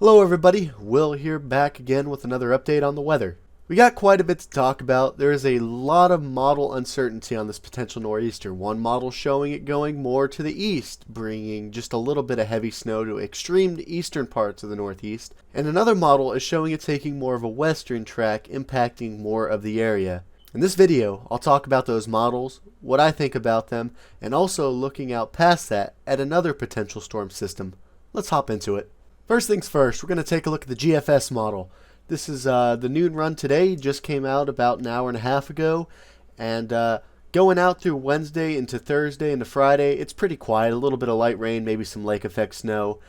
Hello everybody, Will here back again with another update on the weather. We got quite a bit to talk about. There is a lot of model uncertainty on this potential nor'easter. One model showing it going more to the east, bringing just a little bit of heavy snow to extreme eastern parts of the northeast. And another model is showing it taking more of a western track, impacting more of the area. In this video, I'll talk about those models, what I think about them, and also looking out past that at another potential storm system. Let's hop into it. First things first, we're going to take a look at the GFS model. This is the noon run today, just came out about an hour and a half ago, and going out through Wednesday into Thursday into Friday, it's pretty quiet, a little bit of light rain, maybe some lake effect snow.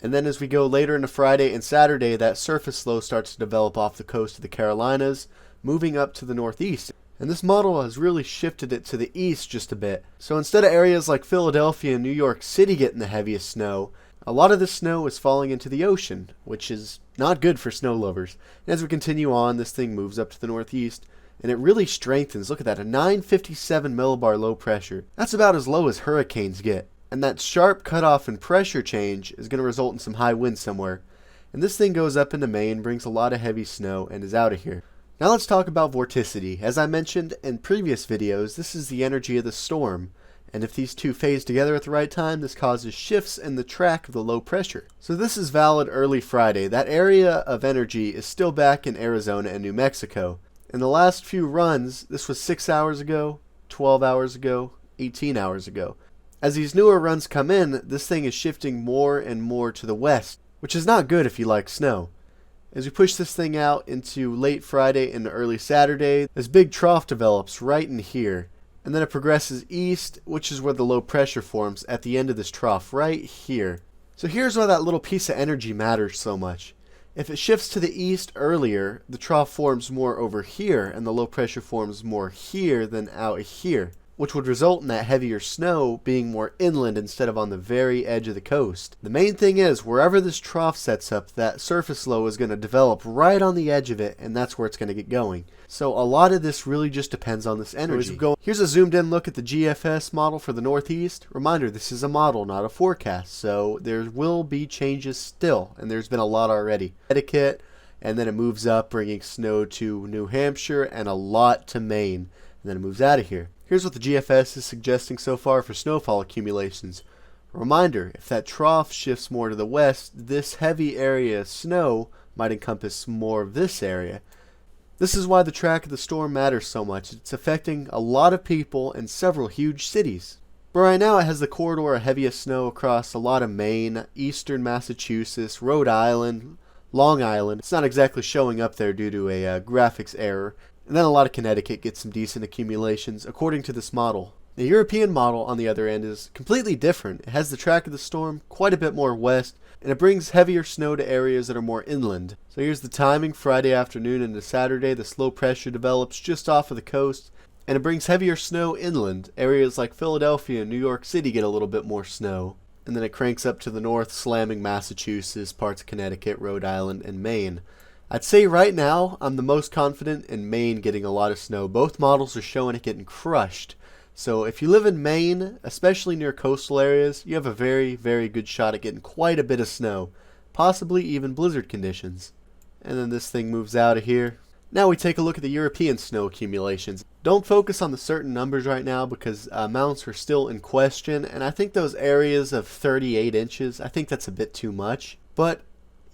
And then as we go later into Friday and Saturday, that surface low starts to develop off the coast of the Carolinas, moving up to the northeast. And this model has really shifted it to the east just a bit. So instead of areas like Philadelphia and New York City getting the heaviest snow, a lot of this snow is falling into the ocean, which is not good for snow lovers. And as we continue on, this thing moves up to the northeast, and it really strengthens. Look at that, a 957 millibar low pressure. That's about as low as hurricanes get. And that sharp cutoff in pressure change is going to result in some high winds somewhere. And this thing goes up into Maine, brings a lot of heavy snow, and is out of here. Now let's talk about vorticity. As I mentioned in previous videos, this is the energy of the storm. And if these two phase together at the right time, this causes shifts in the track of the low pressure. So this is valid early Friday. That area of energy is still back in Arizona and New Mexico. In the last few runs, this was 6 hours ago, 12 hours ago, 18 hours ago. As these newer runs come in, this thing is shifting more and more to the west, which is not good if you like snow. As we push this thing out into late Friday and early Saturday, this big trough develops right in here. And then it progresses east, which is where the low pressure forms at the end of this trough, right here. So here's why that little piece of energy matters so much. If it shifts to the east earlier, the trough forms more over here, and the low pressure forms more here than out here, which would result in that heavier snow being more inland instead of on the very edge of the coast. The main thing is, wherever this trough sets up, that surface low is going to develop right on the edge of it, and that's where it's going to get going. So a lot of this really just depends on this energy. Here's a zoomed in look at the GFS model for the Northeast. Reminder, this is a model, not a forecast, so there will be changes still, and there's been a lot already. Connecticut, and then it moves up, bringing snow to New Hampshire, and a lot to Maine, and then it moves out of here. Here's what the GFS is suggesting so far for snowfall accumulations. Reminder, if that trough shifts more to the west, this heavy area of snow might encompass more of this area. This is why the track of the storm matters so much. It's affecting a lot of people in several huge cities. But right now it has the corridor of heaviest snow across a lot of Maine, eastern Massachusetts, Rhode Island, Long Island. It's not exactly showing up there due to a graphics error. And then a lot of Connecticut gets some decent accumulations according to this model. The European model, on the other end, is completely different. It has the track of the storm quite a bit more west, and it brings heavier snow to areas that are more inland. So here's the timing: Friday afternoon into Saturday, this low pressure develops just off of the coast, and it brings heavier snow inland. Areas like Philadelphia and New York City get a little bit more snow. And then it cranks up to the north, slamming Massachusetts, parts of Connecticut, Rhode Island, and Maine. I'd say right now, I'm the most confident in Maine getting a lot of snow. Both models are showing it getting crushed. So if you live in Maine, especially near coastal areas, you have a very, very good shot at getting quite a bit of snow. Possibly even blizzard conditions. And then this thing moves out of here. Now we take a look at the European snow accumulations. Don't focus on the certain numbers right now because amounts are still in question. And I think those areas of 38 inches, I think that's a bit too much. But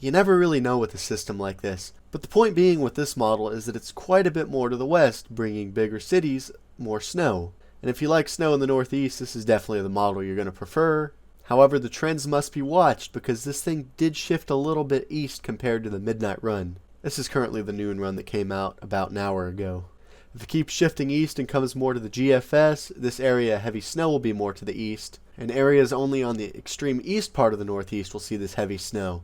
you never really know with a system like this. But the point being with this model is that it's quite a bit more to the west, bringing bigger cities more snow. And if you like snow in the Northeast, this is definitely the model you're going to prefer. However, the trends must be watched because this thing did shift a little bit east compared to the midnight run. This is currently the noon run that came out about an hour ago. If it keeps shifting east and comes more to the GFS, this area heavy snow will be more to the east, and areas only on the extreme east part of the Northeast will see this heavy snow.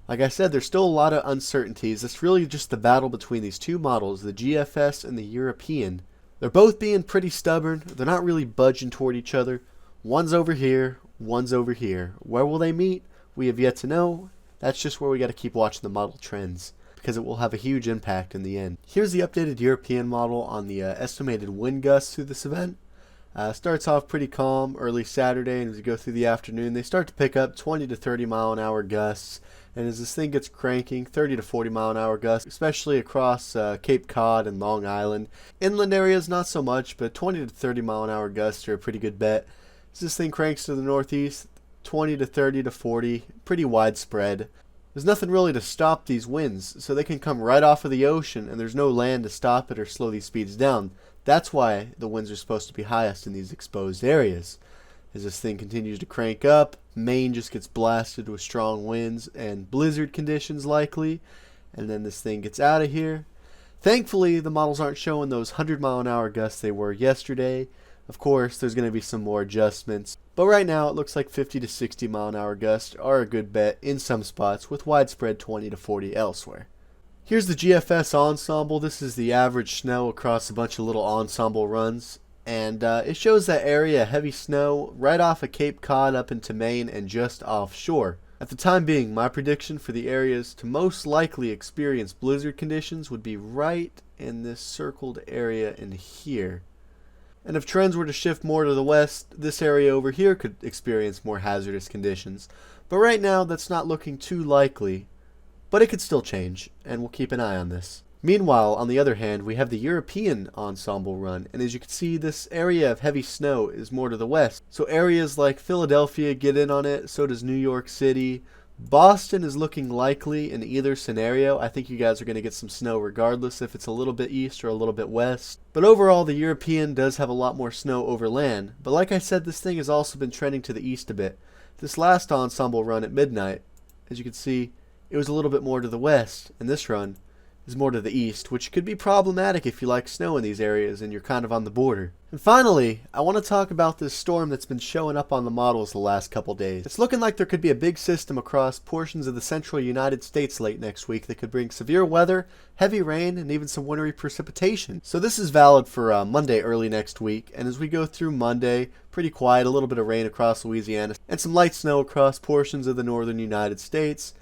Like I said, there's still a lot of uncertainties. It's really just the battle between these two models, the GFS and the European. They're both being pretty stubborn. They're not really budging toward each other. One's over here, one's over here. Where will they meet? We have yet to know. That's just where we got to keep watching the model trends, because it will have a huge impact in the end. Here's the updated European model on the estimated wind gusts through this event. Starts off pretty calm early Saturday, and as you go through the afternoon, they start to pick up 20 to 30 mile an hour gusts, And as this thing gets cranking, 30 to 40 mile an hour gusts, especially across Cape Cod and Long Island. Inland areas, not so much, but 20 to 30 mile an hour gusts are a pretty good bet. As this thing cranks to the northeast, 20 to 30 to 40, pretty widespread. There's nothing really to stop these winds, so they can come right off of the ocean, and there's no land to stop it or slow these speeds down. That's why the winds are supposed to be highest in these exposed areas. As this thing continues to crank up, Maine just gets blasted with strong winds and blizzard conditions likely, and then this thing gets out of here. Thankfully, the models aren't showing those 100 mile an hour gusts they were yesterday. Of course, there's going to be some more adjustments, but right now it looks like 50 to 60 mile an hour gusts are a good bet in some spots, with widespread 20 to 40 elsewhere. Here's the GFS ensemble. This is the average snow across a bunch of little ensemble runs. And it shows that area heavy snow right off of Cape Cod up into Maine and just offshore. At the time being, my prediction for the areas to most likely experience blizzard conditions would be right in this circled area in here. And if trends were to shift more to the west, this area over here could experience more hazardous conditions. But right now, that's not looking too likely. But it could still change, and we'll keep an eye on this. Meanwhile, on the other hand, we have the European ensemble run, and as you can see, this area of heavy snow is more to the west. So areas like Philadelphia get in on it, so does New York City. Boston is looking likely in either scenario. I think you guys are going to get some snow regardless if it's a little bit east or a little bit west. But overall, the European does have a lot more snow over land. But like I said, this thing has also been trending to the east a bit. This last ensemble run at midnight, as you can see, it was a little bit more to the west, and this run is more to the east, which could be problematic if you like snow in these areas and you're kind of on the border. And finally, I want to talk about this storm that's been showing up on the models the last couple days. It's looking like there could be a big system across portions of the central United States late next week that could bring severe weather, heavy rain, and even some wintry precipitation. So this is valid for Monday early next week, and as we go through Monday, pretty quiet, a little bit of rain across Louisiana, and some light snow across portions of the northern United States.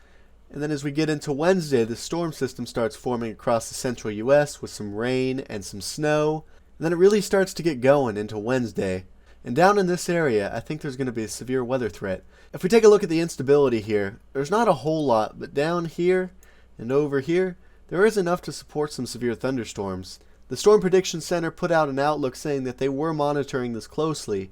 And then as we get into Wednesday, the storm system starts forming across the central U.S. with some rain and some snow. And then it really starts to get going into Wednesday. And down in this area, I think there's going to be a severe weather threat. If we take a look at the instability here, there's not a whole lot, but down here and over here, there is enough to support some severe thunderstorms. The Storm Prediction Center put out an outlook saying that they were monitoring this closely.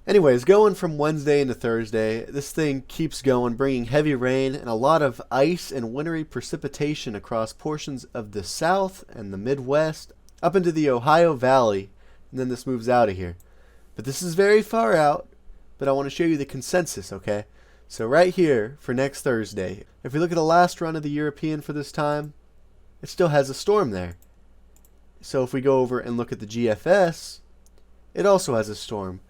Anyways, going from Wednesday into Thursday, this thing keeps going, bringing heavy rain and a lot of ice and wintry precipitation across portions of the South and the Midwest, up into the Ohio Valley, and then this moves out of here. But this is very far out, but I want to show you the consensus, okay? So right here, for next Thursday, if we look at the last run of the European for this time, it still has a storm there. So if we go over and look at the GFS, it also has a storm.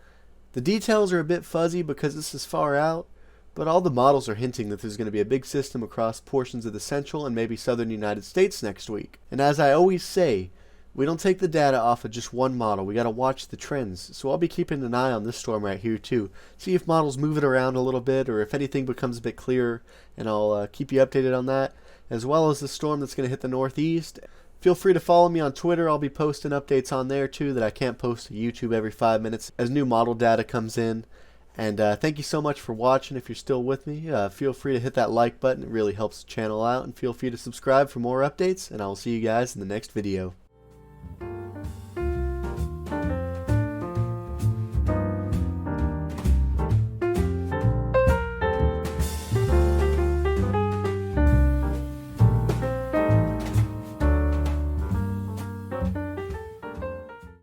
The details are a bit fuzzy because this is far out, but all the models are hinting that there's going to be a big system across portions of the central and maybe southern United States next week. And as I always say, we don't take the data off of just one model. We got to watch the trends. So I'll be keeping an eye on this storm right here too. See if models move it around a little bit or if anything becomes a bit clearer, and I'll keep you updated on that, as well as the storm that's going to hit the northeast. Feel free to follow me on Twitter. I'll be posting updates on there too that I can't post to YouTube every 5 minutes as new model data comes in. And thank you so much for watching. If you're still with me, feel free to hit that like button. It really helps the channel out. And feel free to subscribe for more updates. And I will see you guys in the next video.